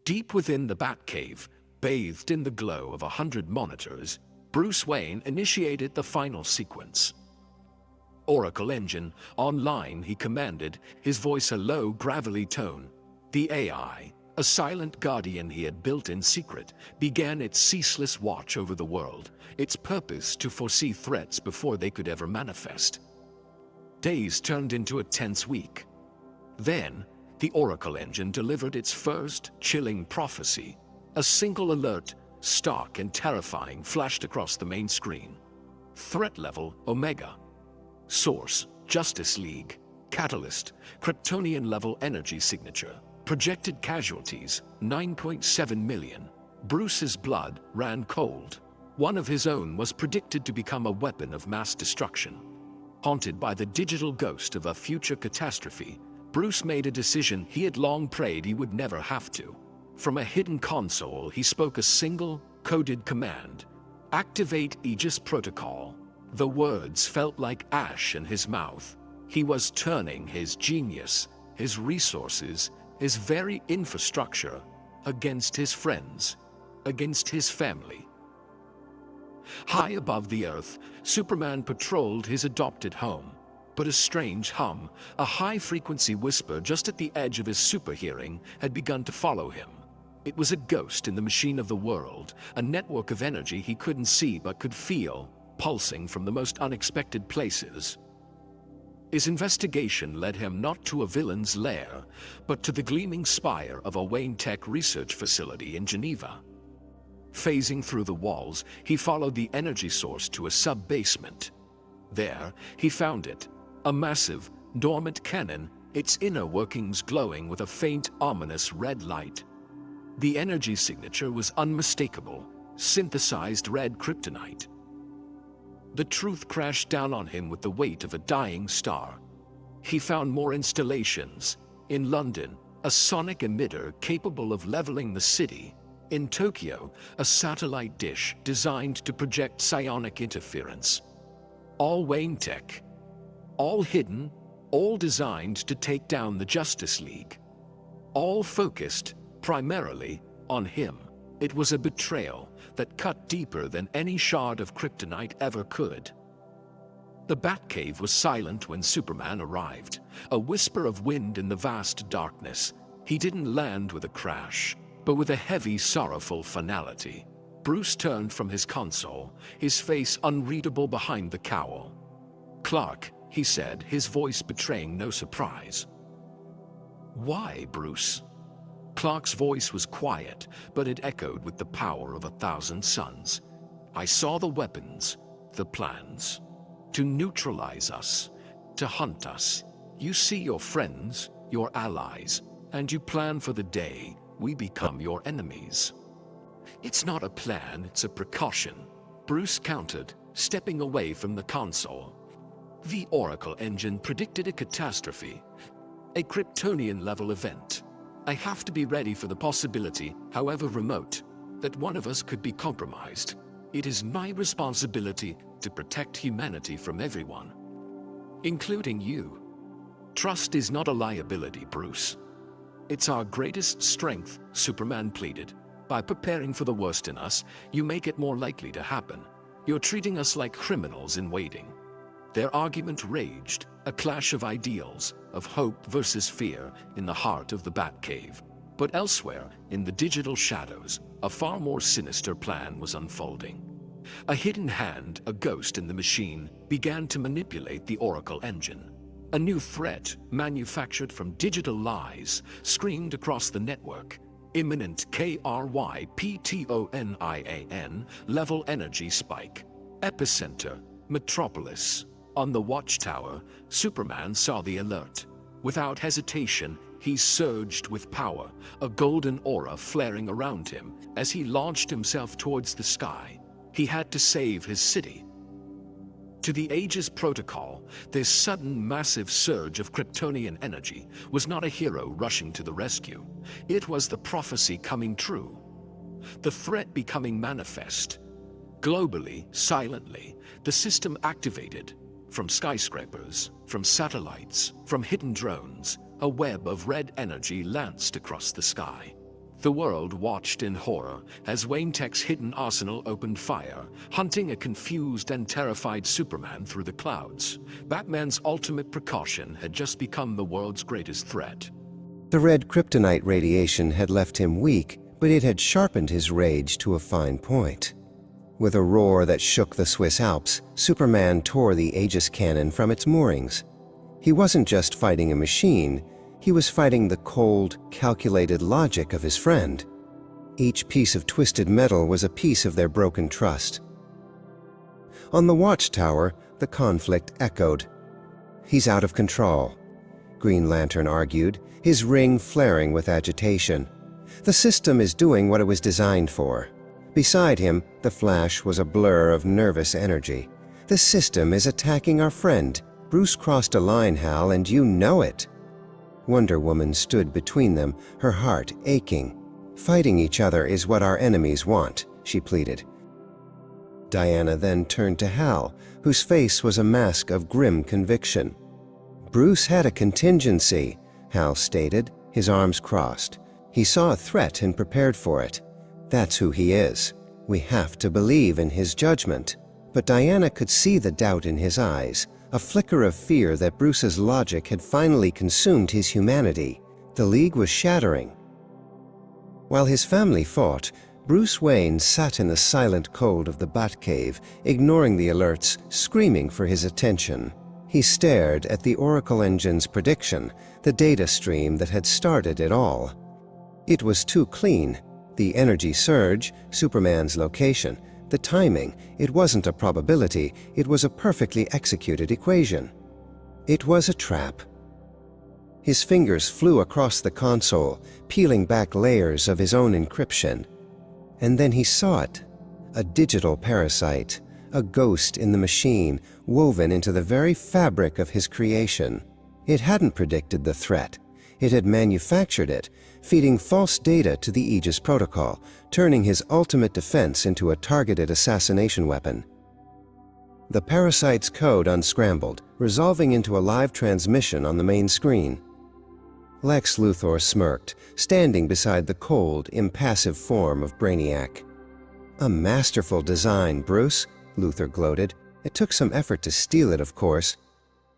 Deep within the Batcave, bathed in the glow of 100 monitors, Bruce Wayne initiated the final sequence. Oracle Engine, online, he commanded, his voice a low, gravelly tone. The AI, a silent guardian he had built in secret, began its ceaseless watch over the world, its purpose to foresee threats before they could ever manifest. Days turned into a tense week. Then, the Oracle Engine delivered its first chilling prophecy. A single alert, stark and terrifying, flashed across the main screen. Threat level Omega. Source, Justice League. Catalyst, Kryptonian level energy signature. Projected casualties, 9.7 million. Bruce's blood ran cold. One of his own was predicted to become a weapon of mass destruction. Haunted by the digital ghost of a future catastrophe, Bruce made a decision he had long prayed he would never have to. From a hidden console, he spoke a single, coded command. Activate Aegis Protocol. The words felt like ash in his mouth. He was turning his genius, his resources, his very infrastructure against his friends, against his family. High above the earth, Superman patrolled his adopted home. But a strange hum, a high-frequency whisper just at the edge of his superhearing, had begun to follow him. It was a ghost in the machine of the world, a network of energy he couldn't see but could feel, pulsing from the most unexpected places. His investigation led him not to a villain's lair, but to the gleaming spire of a WayneTech research facility in Geneva. Phasing through the walls, he followed the energy source to a sub-basement. There, he found it. A massive, dormant cannon, its inner workings glowing with a faint, ominous red light. The energy signature was unmistakable, synthesized red kryptonite. The truth crashed down on him with the weight of a dying star. He found more installations. In London, a sonic emitter capable of leveling the city. In Tokyo, a satellite dish designed to project psionic interference. All WayneTech. All hidden, all designed to take down the Justice League. All focused, primarily, on him. It was a betrayal that cut deeper than any shard of kryptonite ever could. The Batcave was silent when Superman arrived, a whisper of wind in the vast darkness. He didn't land with a crash, but with a heavy, sorrowful finality. Bruce turned from his console, his face unreadable behind the cowl. "Clark," he said, his voice betraying no surprise. "Why, Bruce?" Clark's voice was quiet, but it echoed with the power of 1,000 suns. "I saw the weapons, the plans. To neutralize us, to hunt us. You see your friends, your allies, and you plan for the day we become your enemies." "It's not a plan, it's a precaution," Bruce countered, stepping away from the console. The Oracle Engine predicted a catastrophe, a Kryptonian-level event. I have to be ready for the possibility, however remote, that one of us could be compromised. It is my responsibility to protect humanity from everyone, including you. Trust is not a liability, Bruce. It's our greatest strength, Superman pleaded. By preparing for the worst in us, you make it more likely to happen. You're treating us like criminals in waiting. Their argument raged, a clash of ideals, of hope versus fear, in the heart of the Batcave. But elsewhere, in the digital shadows, a far more sinister plan was unfolding. A hidden hand, a ghost in the machine, began to manipulate the Oracle Engine. A new threat, manufactured from digital lies, screamed across the network. Imminent Kryptonian level energy spike. Epicenter, Metropolis. On the watchtower, Superman saw the alert. Without hesitation, he surged with power, a golden aura flaring around him as he launched himself towards the sky. He had to save his city. To the Aegis Protocol, this sudden massive surge of Kryptonian energy was not a hero rushing to the rescue. It was the prophecy coming true. The threat becoming manifest. Globally, silently, the system activated. From skyscrapers, from satellites, from hidden drones, a web of red energy lanced across the sky. The world watched in horror as WayneTech's hidden arsenal opened fire, hunting a confused and terrified Superman through the clouds. Batman's ultimate precaution had just become the world's greatest threat. The red kryptonite radiation had left him weak, but it had sharpened his rage to a fine point. With a roar that shook the Swiss Alps, Superman tore the Aegis cannon from its moorings. He wasn't just fighting a machine, he was fighting the cold, calculated logic of his friend. Each piece of twisted metal was a piece of their broken trust. On the watchtower, the conflict echoed. "He's out of control," Green Lantern argued, his ring flaring with agitation. "The system is doing what it was designed for." Beside him, the Flash was a blur of nervous energy. "The system is attacking our friend. Bruce crossed a line, Hal, and you know it." Wonder Woman stood between them, her heart aching. "Fighting each other is what our enemies want," she pleaded. Diana then turned to Hal, whose face was a mask of grim conviction. "Bruce had a contingency," Hal stated, his arms crossed. "He saw a threat and prepared for it. That's who he is. We have to believe in his judgment." But Diana could see the doubt in his eyes, a flicker of fear that Bruce's logic had finally consumed his humanity. The League was shattering. While his family fought, Bruce Wayne sat in the silent cold of the Batcave, ignoring the alerts, screaming for his attention. He stared at the Oracle Engine's prediction, the data stream that had started it all. It was too clean. The energy surge, Superman's location, the timing, it wasn't a probability, it was a perfectly executed equation. It was a trap. His fingers flew across the console, peeling back layers of his own encryption. And then he saw it. A digital parasite, a ghost in the machine, woven into the very fabric of his creation. It hadn't predicted the threat. It had manufactured it, feeding false data to the Aegis Protocol, turning his ultimate defense into a targeted assassination weapon. The parasite's code unscrambled, resolving into a live transmission on the main screen. Lex Luthor smirked, standing beside the cold, impassive form of Brainiac. "A masterful design, Bruce," Luthor gloated. "It took some effort to steal it, of course.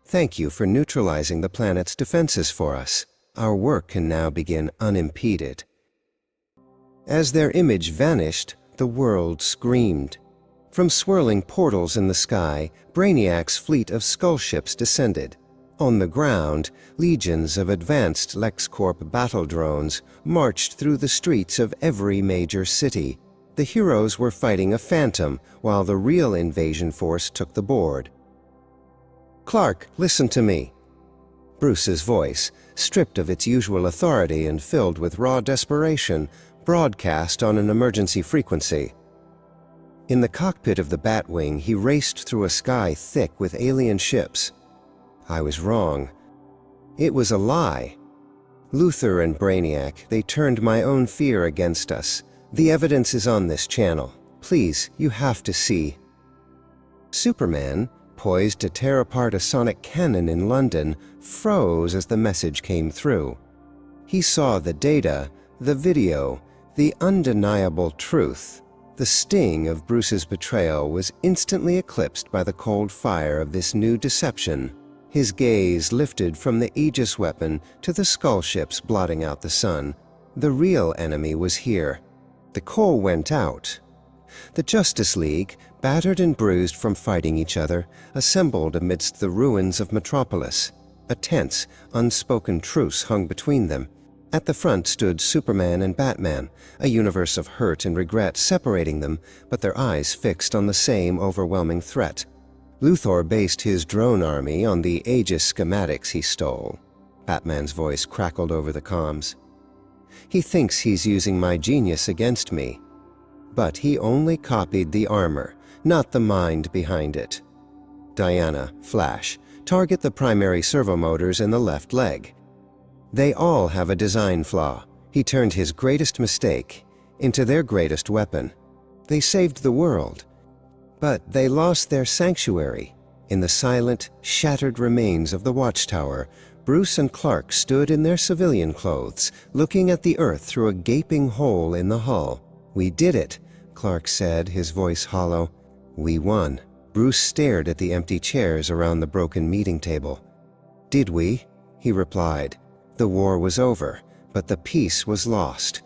Thank you for neutralizing the planet's defenses for us. Our work can now begin unimpeded." As their image vanished, the world screamed. From swirling portals in the sky, Brainiac's fleet of skull ships descended. On the ground, legions of advanced LexCorp battle drones marched through the streets of every major city. The heroes were fighting a phantom, while the real invasion force took the board. "Clark, listen to me." Bruce's voice, stripped of its usual authority and filled with raw desperation, broadcast on an emergency frequency. In the cockpit of the Batwing, he raced through a sky thick with alien ships. "I was wrong. It was a lie. Luthor and Brainiac, they turned my own fear against us. The evidence is on this channel. Please, you have to see." Superman, poised to tear apart a sonic cannon in London, froze as the message came through. He saw the data, the video, the undeniable truth. The sting of Bruce's betrayal was instantly eclipsed by the cold fire of this new deception. His gaze lifted from the Aegis weapon to the skull ships blotting out the sun. The real enemy was here. The coal went out. The Justice League, battered and bruised from fighting each other, assembled amidst the ruins of Metropolis. A tense, unspoken truce hung between them. At the front stood Superman and Batman, a universe of hurt and regret separating them, but their eyes fixed on the same overwhelming threat. Luthor based his drone army on the Aegis schematics he stole. Batman's voice crackled over the comms. "He thinks he's using my genius against me. But he only copied the armor, not the mind behind it. Diana, Flash, target the primary servo motors in the left leg. They all have a design flaw. He turned his greatest mistake into their greatest weapon. They saved the world, but they lost their sanctuary. In the silent, shattered remains of the watchtower, Bruce and Clark stood in their civilian clothes, looking at the Earth through a gaping hole in the hull. "We did it," Clark said, his voice hollow. "We won." Bruce stared at the empty chairs around the broken meeting table. "Did we?" he replied. "The war was over, but the peace was lost.